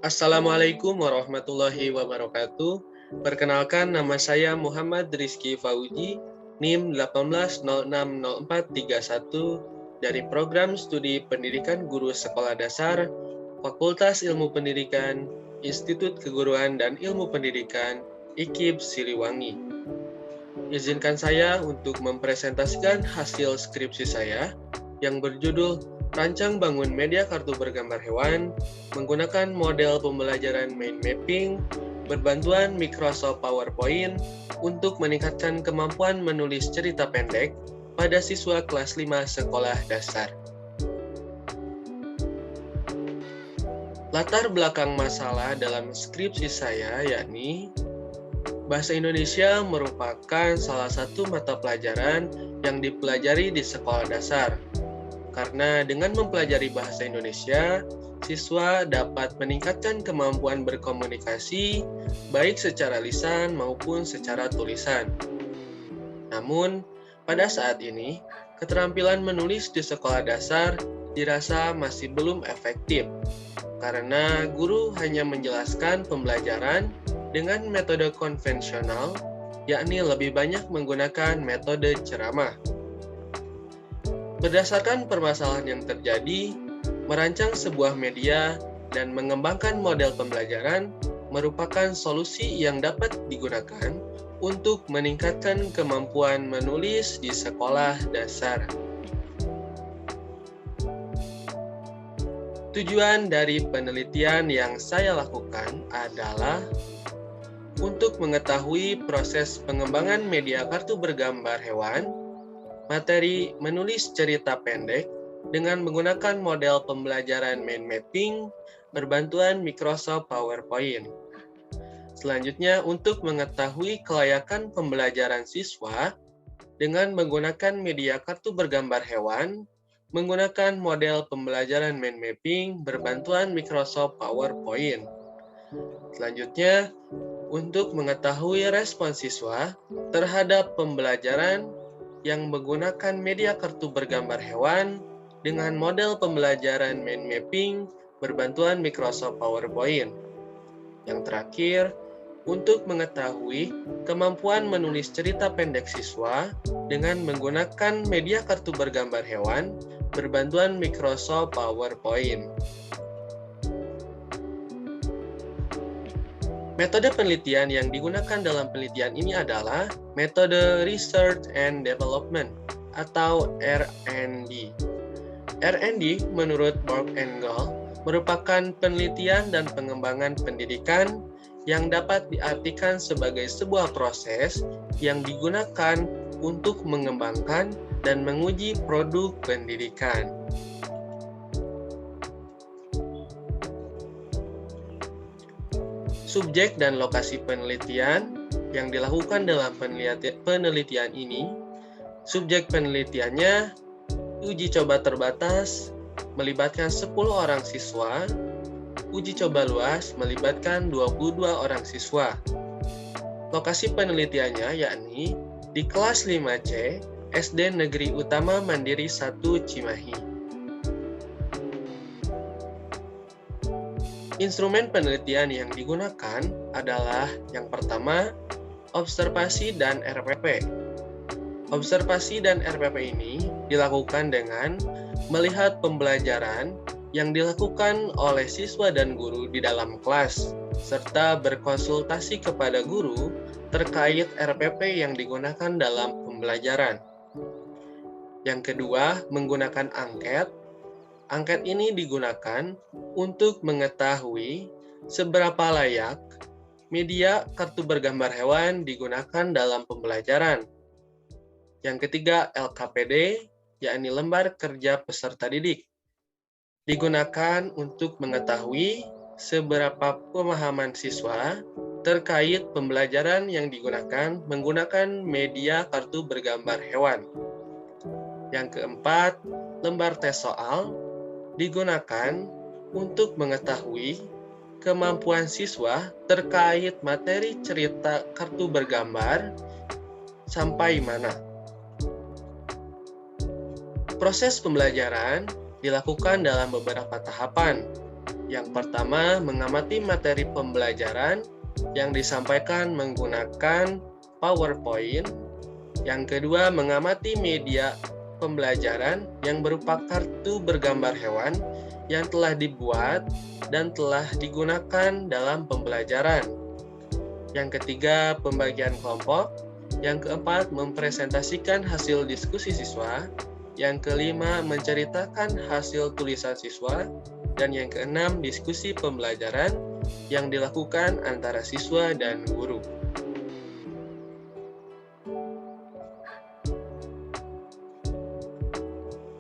Assalamualaikum warahmatullahi wabarakatuh. Perkenalkan, nama saya Muhammad Rizky Fauji, NIM 18060431 dari Program Studi Pendidikan Guru Sekolah Dasar, Fakultas Ilmu Pendidikan, Institut Keguruan dan Ilmu Pendidikan, IKIP Siliwangi. Izinkan saya untuk mempresentasikan hasil skripsi saya yang berjudul Rancang Bangun Media Kartu Bergambar Hewan menggunakan model pembelajaran mind mapping berbantuan Microsoft PowerPoint untuk meningkatkan kemampuan menulis cerita pendek pada siswa kelas 5 sekolah dasar. Latar belakang masalah dalam skripsi saya yakni Bahasa Indonesia merupakan salah satu mata pelajaran yang dipelajari di sekolah dasar. Karena dengan mempelajari bahasa Indonesia, siswa dapat meningkatkan kemampuan berkomunikasi baik secara lisan maupun secara tulisan. Namun, pada saat ini, keterampilan menulis di sekolah dasar dirasa masih belum efektif karena guru hanya menjelaskan pembelajaran dengan metode konvensional, yakni lebih banyak menggunakan metode ceramah. Berdasarkan permasalahan yang terjadi, merancang sebuah media dan mengembangkan model pembelajaran merupakan solusi yang dapat digunakan untuk meningkatkan kemampuan menulis di sekolah dasar. Tujuan dari penelitian yang saya lakukan adalah untuk mengetahui proses pengembangan media kartu bergambar hewan, materi menulis cerita pendek dengan menggunakan model pembelajaran mind mapping berbantuan Microsoft PowerPoint. Selanjutnya, untuk mengetahui kelayakan pembelajaran siswa dengan menggunakan media kartu bergambar hewan, menggunakan model pembelajaran mind mapping berbantuan Microsoft PowerPoint. Selanjutnya, untuk mengetahui respon siswa terhadap pembelajaran yang menggunakan media kartu bergambar hewan dengan model pembelajaran mind mapping berbantuan Microsoft PowerPoint. Yang terakhir, untuk mengetahui kemampuan menulis cerita pendek siswa dengan menggunakan media kartu bergambar hewan berbantuan Microsoft PowerPoint. Metode penelitian yang digunakan dalam penelitian ini adalah metode Research and Development atau R&D. R&D menurut Borg and Gall merupakan penelitian dan pengembangan pendidikan yang dapat diartikan sebagai sebuah proses yang digunakan untuk mengembangkan dan menguji produk pendidikan. Subjek dan lokasi penelitian yang dilakukan dalam penelitian ini, subjek penelitiannya uji coba terbatas melibatkan 10 orang siswa, uji coba luas melibatkan 22 orang siswa. Lokasi penelitiannya yakni di kelas 5C SD Negeri Utama Mandiri 1 Cimahi. Instrumen penelitian yang digunakan adalah yang pertama, observasi dan RPP. Observasi dan RPP ini dilakukan dengan melihat pembelajaran yang dilakukan oleh siswa dan guru di dalam kelas, serta berkonsultasi kepada guru terkait RPP yang digunakan dalam pembelajaran. Yang kedua, menggunakan angket. Angket ini digunakan untuk mengetahui seberapa layak media kartu bergambar hewan digunakan dalam pembelajaran. Yang ketiga, LKPD, yakni lembar kerja peserta didik. Digunakan untuk mengetahui seberapa pemahaman siswa terkait pembelajaran yang digunakan menggunakan media kartu bergambar hewan. Yang keempat, lembar tes soal digunakan untuk mengetahui kemampuan siswa terkait materi cerita kartu bergambar sampai mana. Proses pembelajaran dilakukan dalam beberapa tahapan, Yang pertama, mengamati materi pembelajaran yang disampaikan menggunakan PowerPoint. Yang kedua, mengamati media pembelajaran yang berupa kartu bergambar hewan yang telah dibuat dan telah digunakan dalam pembelajaran. Yang ketiga, pembagian kelompok. Yang keempat, mempresentasikan hasil diskusi siswa. Yang kelima, menceritakan hasil tulisan siswa. Dan yang keenam, diskusi pembelajaran yang dilakukan antara siswa dan guru.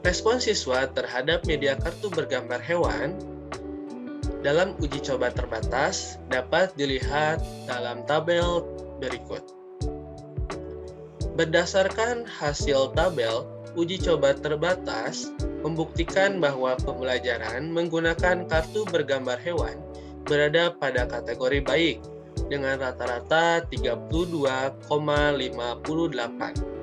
Respon siswa terhadap media kartu bergambar hewan dalam uji coba terbatas dapat dilihat dalam tabel berikut. Berdasarkan hasil tabel, uji coba terbatas membuktikan bahwa pembelajaran menggunakan kartu bergambar hewan berada pada kategori baik dengan rata-rata 32,58.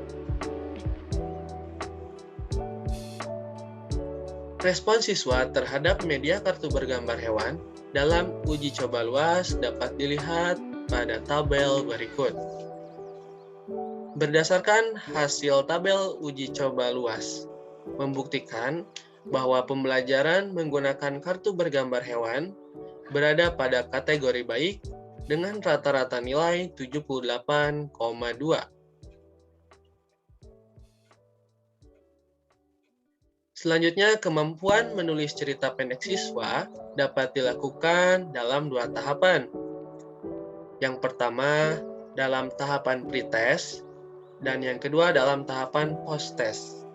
Respon siswa terhadap media kartu bergambar hewan dalam uji coba luas dapat dilihat pada tabel berikut. Berdasarkan hasil tabel uji coba luas, membuktikan bahwa pembelajaran menggunakan kartu bergambar hewan berada pada kategori baik dengan rata-rata nilai 78,2. Selanjutnya, kemampuan menulis cerita pendek siswa dapat dilakukan dalam dua tahapan. Yang pertama, dalam tahapan pretest, dan yang kedua dalam tahapan post-test.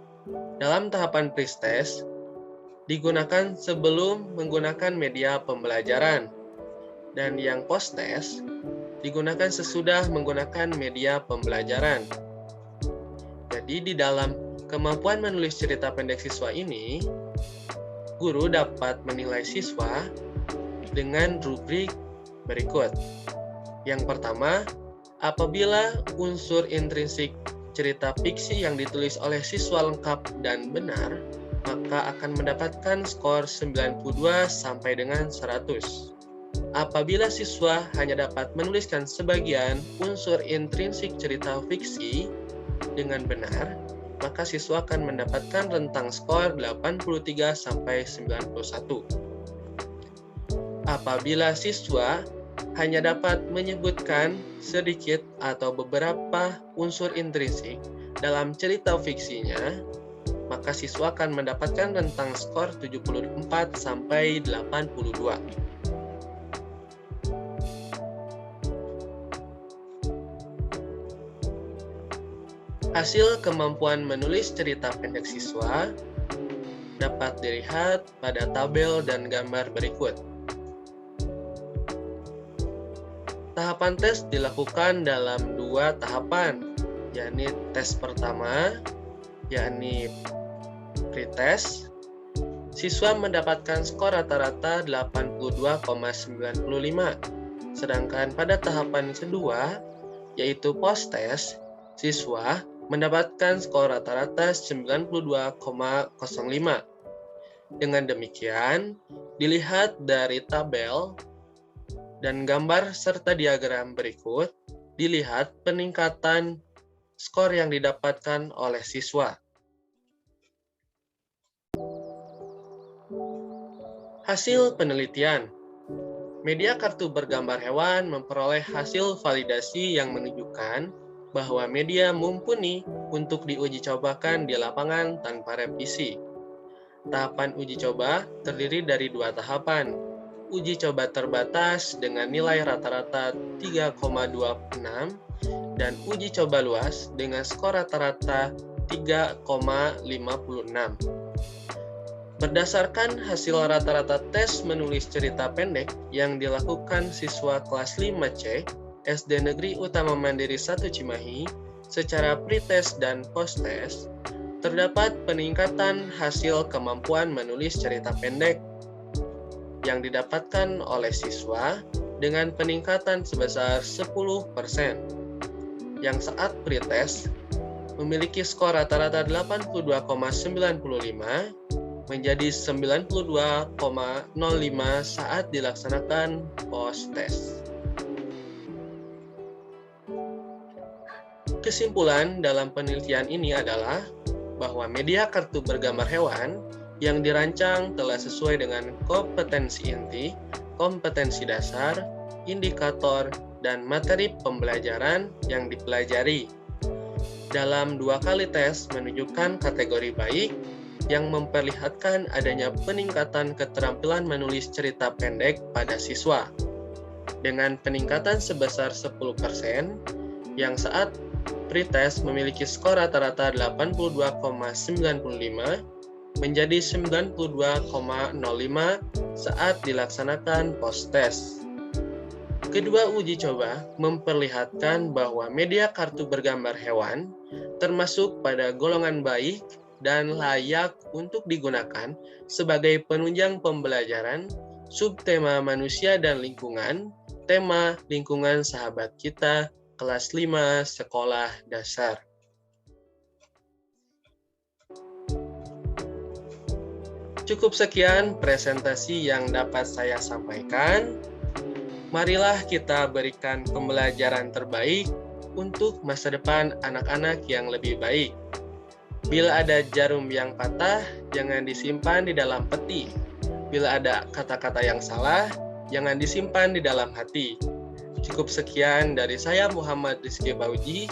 Dalam tahapan pretest, digunakan sebelum menggunakan media pembelajaran, dan yang post-test digunakan sesudah menggunakan media pembelajaran. Jadi di dalam kemampuan menulis cerita pendek siswa ini, guru dapat menilai siswa dengan rubrik berikut. Yang pertama, apabila unsur intrinsik cerita fiksi yang ditulis oleh siswa lengkap dan benar, maka akan mendapatkan skor 92 sampai dengan 100. Apabila siswa hanya dapat menuliskan sebagian unsur intrinsik cerita fiksi dengan benar, maka siswa akan mendapatkan rentang skor 83 sampai 91. Apabila siswa hanya dapat menyebutkan sedikit atau beberapa unsur intrinsik dalam cerita fiksinya, maka siswa akan mendapatkan rentang skor 74 sampai 82. Hasil kemampuan menulis cerita pendek siswa dapat dilihat pada tabel dan gambar berikut. Tahapan tes dilakukan dalam dua tahapan, yakni tes pertama, yakni pretest. Siswa mendapatkan skor rata-rata 82,95. Sedangkan pada tahapan kedua, yaitu post-test, siswa mendapatkan skor rata-rata 92,05. Dengan demikian, dilihat dari tabel dan gambar serta diagram berikut, dilihat peningkatan skor yang didapatkan oleh siswa. Hasil penelitian. Media kartu bergambar hewan memperoleh hasil validasi yang menunjukkan bahwa media mumpuni untuk diuji cobakan di lapangan tanpa revisi. Tahapan uji coba terdiri dari dua tahapan. Uji coba terbatas dengan nilai rata-rata 3,26 dan uji coba luas dengan skor rata-rata 3,56. Berdasarkan hasil rata-rata tes menulis cerita pendek yang dilakukan siswa kelas 5C SD Negeri Utama Mandiri 1 Cimahi secara pretest dan post-test, terdapat peningkatan hasil kemampuan menulis cerita pendek yang didapatkan oleh siswa dengan peningkatan sebesar 10%, yang saat pretest memiliki skor rata-rata 82,95 menjadi 92,05 saat dilaksanakan post-test. Kesimpulan dalam penelitian ini adalah bahwa media kartu bergambar hewan yang dirancang telah sesuai dengan kompetensi inti, kompetensi dasar, indikator, dan materi pembelajaran yang dipelajari. Dalam 2 kali tes menunjukkan kategori baik yang memperlihatkan adanya peningkatan keterampilan menulis cerita pendek pada siswa. Dengan peningkatan sebesar 10%, yang saat pretest memiliki skor rata-rata 82,95 menjadi 92,05 saat dilaksanakan post-test. Kedua uji coba memperlihatkan bahwa media kartu bergambar hewan termasuk pada golongan baik dan layak untuk digunakan sebagai penunjang pembelajaran subtema manusia dan lingkungan, tema lingkungan sahabat kita, kelas 5 sekolah dasar. Cukup sekian presentasi yang dapat saya sampaikan. Marilah kita berikan pembelajaran terbaik untuk masa depan anak-anak yang lebih baik. Bila ada jarum yang patah, jangan disimpan di dalam peti. Bila ada kata-kata yang salah, jangan disimpan di dalam hati. Cukup sekian dari saya, Muhammad Rizky Bauji.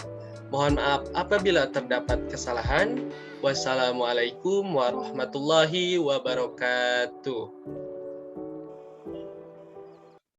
Mohon maaf apabila terdapat kesalahan. Wassalamualaikum warahmatullahi wabarakatuh.